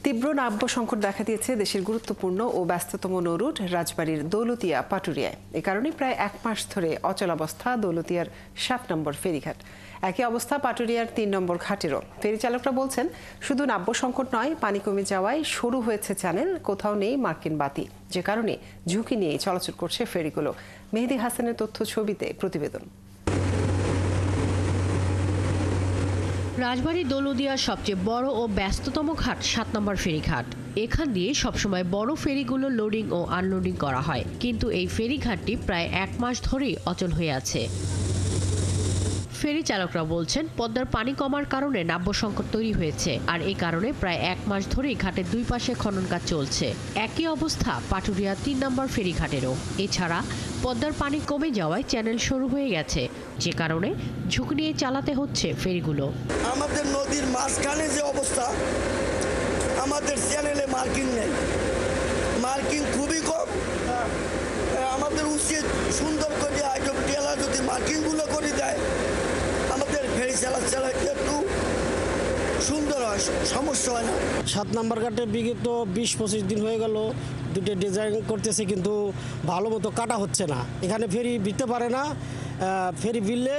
তীব্র নাব্য সংকট দেখা দিয়েছে দেশের গুরুত্বপূর্ণ ও ব্যস্ততম নৌরুট রাজবাড়ীর দৌলতিয়া পাটুরিয়ায়। এ কারণে প্রায় এক মাস ধরে অচলাবস্থা দৌলতিয়ার 7 নম্বর ফেরিঘাট। একই অবস্থা পাটুরিয়ার 3 নম্বর ঘাটেরও। ফেরি চালকরা বলছেন, শুধু নাব্য সংকট নয়, পানি কমে যাওয়ায় সরু হয়েছে চ্যানেল, কোথাও নেই মার্কিন বাতি, যে কারণে ঝুঁকি নিয়ে চলাচল করছে ফেরিগুলো। মেহেদী হাসানের তথ্য ছবিতে প্রতিবেদন। রাজবাড়ী দৌলদিয়ার সবচেয়ে বড় ও ব্যস্ততম ঘাট 7 নম্বর ফেরিঘাট। এখান দিয়ে সবসময় বড় ফেরিগুলো লোডিং ও আনলোডিং করা হয়, কিন্তু এই ফেরিঘাটটি প্রায় এক মাস ধরেই অচল হয়ে আছে। ফেরি চালকরা বলছেন, পদ্মার পানি কমার কারণে নাব্য সংকট তৈরি হয়েছে, আর এই কারণে প্রায় এক মাস ধরেই ঘাটের দুই পাশে খনন কাজ চলছে। একই অবস্থা পাটুরিয়া 3 নম্বর ফেরিঘাটেরও। এছাড়া পদ্মার পানি কমে যাওয়ায় চ্যানেল সরু হয়ে গেছে, যে কারণে ঝুঁকি নিয়ে চালাতে হচ্ছে ফেরিগুলো। আমাদের নদীর মাঝখানে যে অবস্থা, আমাদের চ্যানেলে মার্কিং নেই, মার্কিং খুবই কম। আমাদের উচিত সুন্দর করে আইডব্লিউটিএল যদি মার্কিংগুলো করে দেয়, আমাদের ফেরি চালাচল একটু সুন্দর হয়, সমস্যা হয় না। 7 নম্বর ঘাটে বিগত 20-25 দিন হয়ে গেল দুটো ডিজাইন করতেছে, কিন্তু ভালো মতো কাটা হচ্ছে না। এখানে ফেরি ভিড়তে পারে না, ফেরি ভিড়লে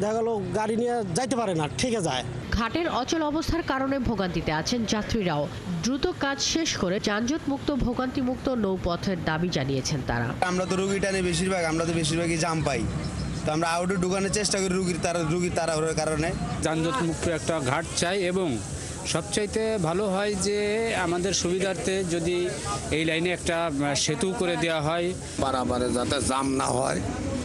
দেখা গেল গাড়ি নিয়ে যাইতে পারে না, ঠিকে যায়। ঘাটের অচল অবস্থার কারণে ভোগান্তিতে আছেন যাত্রীরাও। দ্রুত কাজ শেষ করে যানজট মুক্ত, ভোগান্তি মুক্ত নৌপথের দাবি জানিয়েছেন তারা। আমরা তো রুগী টানে বেশিরভাগই জাম পাই, তো আমরা আউটে ঢুকানোর চেষ্টা করি রুগীর তাড়াহুড়োর কারণে। যানজট মুক্ত একটা ঘাট চাই, এবং সবচাইতে ভালো হয় যে আমাদের সুবিধার্থে যদি এই লাইনে একটা সেতু করে দেওয়া হয়, পারাপারে যাতে জাম না হয়,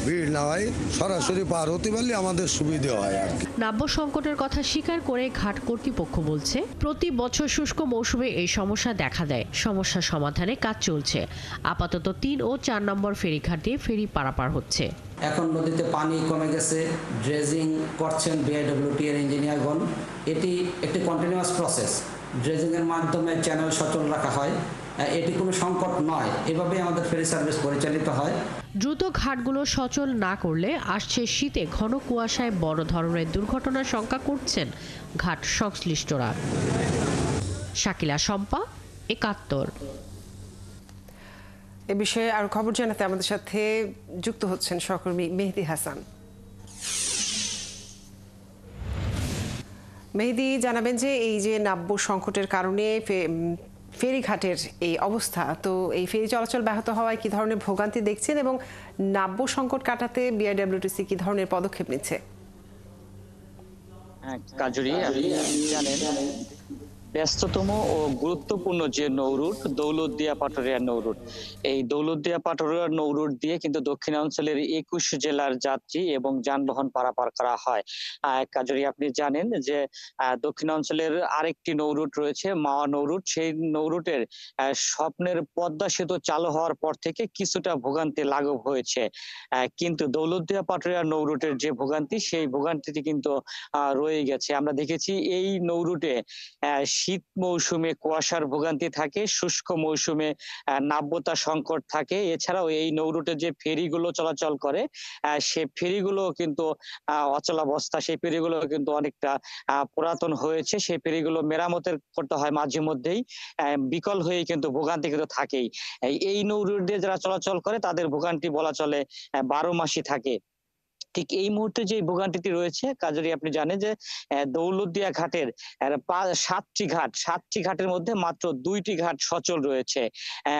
ভিড় না হয়, সরাসরি পার হতে পারলে আমাদের সুবিধা হয় আর কি। নাব্য সংকটের কথা স্বীকার করে ঘাট কর্তৃপক্ষ বলছে, প্রতি বছর শুষ্ক মৌসুমে এই সমস্যা দেখা দেয়। সমস্যা সমাধানে কাজ চলছে। আপাতত 3 ও 4 নম্বর ফেরিঘাট দিয়ে ফেরি পারাপার হচ্ছে। এখন নদীতে পানি কমে গেছে, ড্রেজিং করছেন বিআইডব্লিউটি এর ইঞ্জিনিয়ারগণ। এটি একটি কন্টিনিউয়াস প্রসেস। ড্রেজিংয়ের মাধ্যমে চ্যানেল সচল রাখা হয়, এটি কোনো সংকট নয়। এভাবেই আমাদের ফেরি সার্ভিস পরিচালিত হয়। দ্রুত ঘাটগুলো সচল না করলে আসছে শীতে ঘন কুয়াশায় বড় ধরনের দুর্ঘটনার শঙ্কা করছেন ঘাট সংশ্লিষ্টরা। শাকিলা শম্পা, ৭১। এ বিষয়ে আরো খবর জানাতে আমাদের সাথে যুক্ত হচ্ছেন সহকর্মী মেহেদী হাসান। মেহেদী, জানাবেন যে এই যে নাব্য সংকটের কারণে ফেরিঘাটের এই অবস্থা, তো এই ফেরি চলাচল ব্যাহত হওয়ায় কি ধরনের ভোগান্তি দেখছেন, এবং নাব্য সংকট কাটাতে বিআরডব্লিউটিসি কি ধরনের পদক্ষেপ নিচ্ছে? কাজুরি, আপনি জানেন ব্যস্ততম ও গুরুত্বপূর্ণ যে নৌরুট দৌলতদিয়া পাটুরিয়া নৌরুট, এই দৌলতদিয়া পাটুরিয়া নৌরুট দিয়ে কিন্তু দক্ষিণাঞ্চলের 21 জেলার যাত্রী এবং যানবাহন পারাপার করা হয়। কাজুরি, আপনি জানেন যে দক্ষিণাঞ্চলের আরেকটি নৌরুট রয়েছে, মাওয়া নৌরুট। সেই নৌরুটের স্বপ্নের পদ্মা সেতু চালু হওয়ার পর থেকে কিছুটা ভোগান্তি লাঘব হয়েছে, কিন্তু দৌলতদিয়া পাটুরিয়া নৌরুটের যে ভোগান্তি, সেই ভোগান্তিটি কিন্তু রয়ে গেছে। আমরা দেখেছি এই নৌরুটে শীত মৌসুমে কুয়াশার ভোগান্তি থাকে, শুষ্ক মৌসুমে নাব্যতা সংকট থাকে। এছাড়াও এই নৌরুটে যে ফেরিগুলো চলাচল করে, সে ফেরিগুলো কিন্তু অচলাবস্থা, সেই ফেরিগুলো কিন্তু অনেকটা পুরাতন হয়েছে। সেই ফেরিগুলো মেরামতের করতে হয় মাঝে মধ্যেই, বিকল হয়ে কিন্তু ভোগান্তি কিন্তু থাকেই। এই নৌরুট দিয়ে যারা চলাচল করে তাদের ভোগান্তি বলা চলে 12 মাসই থাকে। ঠিক এই মুহূর্তে যে ভোগান্তিটি রয়েছে, কাজেরই আপনি জানেন যে দৌলতদিয়া ঘাটের 7টি ঘাটের মধ্যে মাত্র 2টি ঘাট সচল রয়েছে।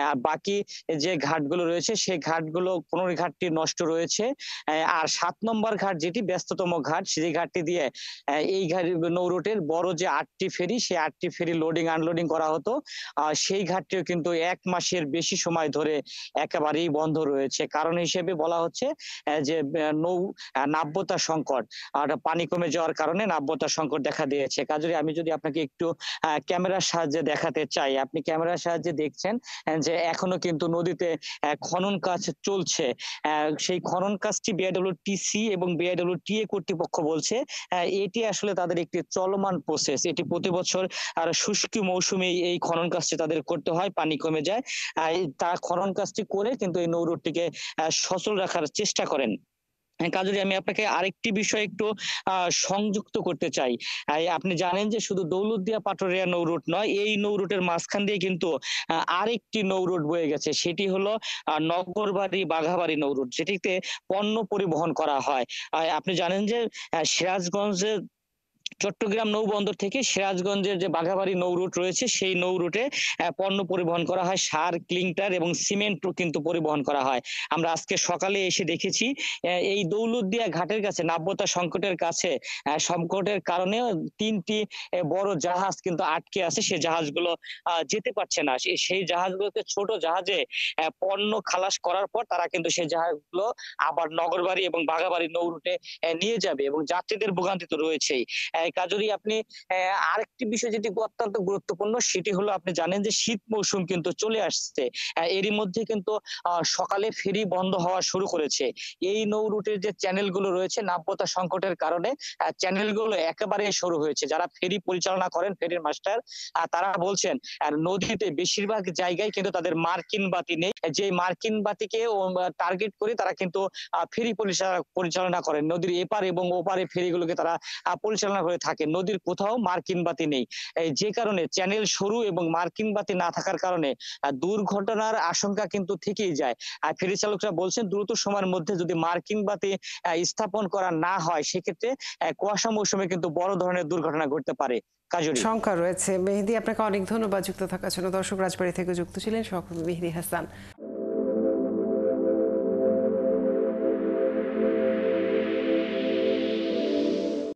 আর বাকি যে ঘাটগুলো রয়েছে সেই ঘাটগুলো 15 ঘাটটি নষ্ট রয়েছে। আর 7 নম্বর ঘাট যেটি ব্যস্ততম ঘাট, সেই ঘাটটি দিয়ে এই নৌরুটের বড় যে 8টি ফেরি, সেই 8টি ফেরি লোডিং আনলোডিং করা হতো, সেই ঘাটটিও কিন্তু 1 মাসের বেশি সময় ধরে একেবারেই বন্ধ রয়েছে। কারণ হিসেবে বলা হচ্ছে যে নাব্যতা সংকট, আর পানি কমে যাওয়ার কারণে নাব্যতা সংকট দেখা দিয়েছে। কাজেই আমি যদি আপনাকে একটু ক্যামেরার সাহায্যে দেখাতে চাই, আপনি ক্যামেরার সাহায্যে দেখছেন যে এখনো কিন্তু নদীতে খনন কাজ চলছে। সেই খনন কাজটি বিআইডব্লিউটিসি এবং বিআইডব্লিউটিএ কর্তৃপক্ষ বলছে এটি আসলে তাদের একটি চলমান প্রসেস। এটি প্রতি বছর আর শুষ্ক মৌসুমে এই খনন কাজটি তাদের করতে হয়, পানি কমে যায়। তারা খনন কাজটি করে কিন্তু এই নৌরুটটিকে সচল রাখার চেষ্টা করেন। কাজরি, আমি আপনাকে আরেকটি বিষয় একটু সংযুক্ত করতে চাই। আপনি জানেন যে শুধু দৌলতদিয়া পাটুরিয়া নৌ রুট নয়, এই নৌ রুটের মাঝখান দিয়ে কিন্তু আরেকটি নৌ রুট বয়ে গেছে। সেটি হলো নগরবাড়ি বাঘাবাড়ি নৌ রুট, যেটিতে পণ্য পরিবহন করা হয়। আপনি জানেন যে সিরাজগঞ্জের চট্টগ্রাম নৌবন্দর থেকে সিরাজগঞ্জের যে বাঘাবাড়ি নৌ রুট রয়েছে, সেই নৌ রুটে পণ্য পরিবহন করা হয়, সার, ক্লিংটার এবং সিমেন্টও কিন্তু পরিবহন করা হয়। আমরা আজকে সকালে এসে দেখেছি এই দৌলতদিয়া ঘাটের কাছে নাব্যতা সংকটের কাছে, সংকটের কারণে ৩টি বড় জাহাজ কিন্তু আটকে আছে। সেই জাহাজগুলো যেতে পারছে না। সেই জাহাজগুলোতে ছোট জাহাজে পণ্য খালাস করার পর তারা কিন্তু সেই জাহাজগুলো আবার নগরবাড়ি এবং বাঘাবাড়ি নৌ রুটে নিয়ে যাবে, এবং যাত্রীদের ভোগান্তি তো রয়েছেই। কাজরি, আপনি আরেকটি বিষয় যেটি অত্যন্ত গুরুত্বপূর্ণ, সেটি হলো আপনি জানেন যে শীত মৌসুম কিন্তু চলে আসছে। এরই মধ্যে কিন্তু সকালে ফেরি বন্ধ হওয়া শুরু করেছে। এই নৌ রুটের যে চ্যানেলগুলো রয়েছে, নাব্যতা সংকটের কারণে চ্যানেলগুলো একেবারে শুরু হয়েছে। যারা ফেরি পরিচালনা করেন, ফেরির মাস্টার, তারা বলছেন আর নদীতে বেশিরভাগ জায়গায় কিন্তু তাদের মার্কিন বাতি নেই। যে মার্কিন বাতিকে টার্গেট করে তারা কিন্তু ফেরি পরিচালনা করেন। নদীর এপার এবং ওপারে ফেরিগুলোকে তারা পরিচালনা করে থাকে। নদীর কোথাও মার্কিন বাতি নেই, যে কারণে চ্যানেল সরু এবং মার্কিন বাতি না থাকার কারণে দুর্ঘটনার আশঙ্কা কিন্তু থেকেই যায়। আর ফেরি চালকরা বলছেন দ্রুত সময়ের মধ্যে যদি মার্কিন বাতি স্থাপন করা না হয়, সেক্ষেত্রে কুয়াশা মৌসুমে কিন্তু বড় ধরনের দুর্ঘটনা ঘটতে পারে। কাজরি, শঙ্কা রয়েছে। মেহেদী, আপনাকে অনেক ধন্যবাদ যুক্ত থাকার জন্য। দর্শক, রাজবাড়ী থেকে যুক্ত ছিলেন সহকর্মী মেহেদী হাসান।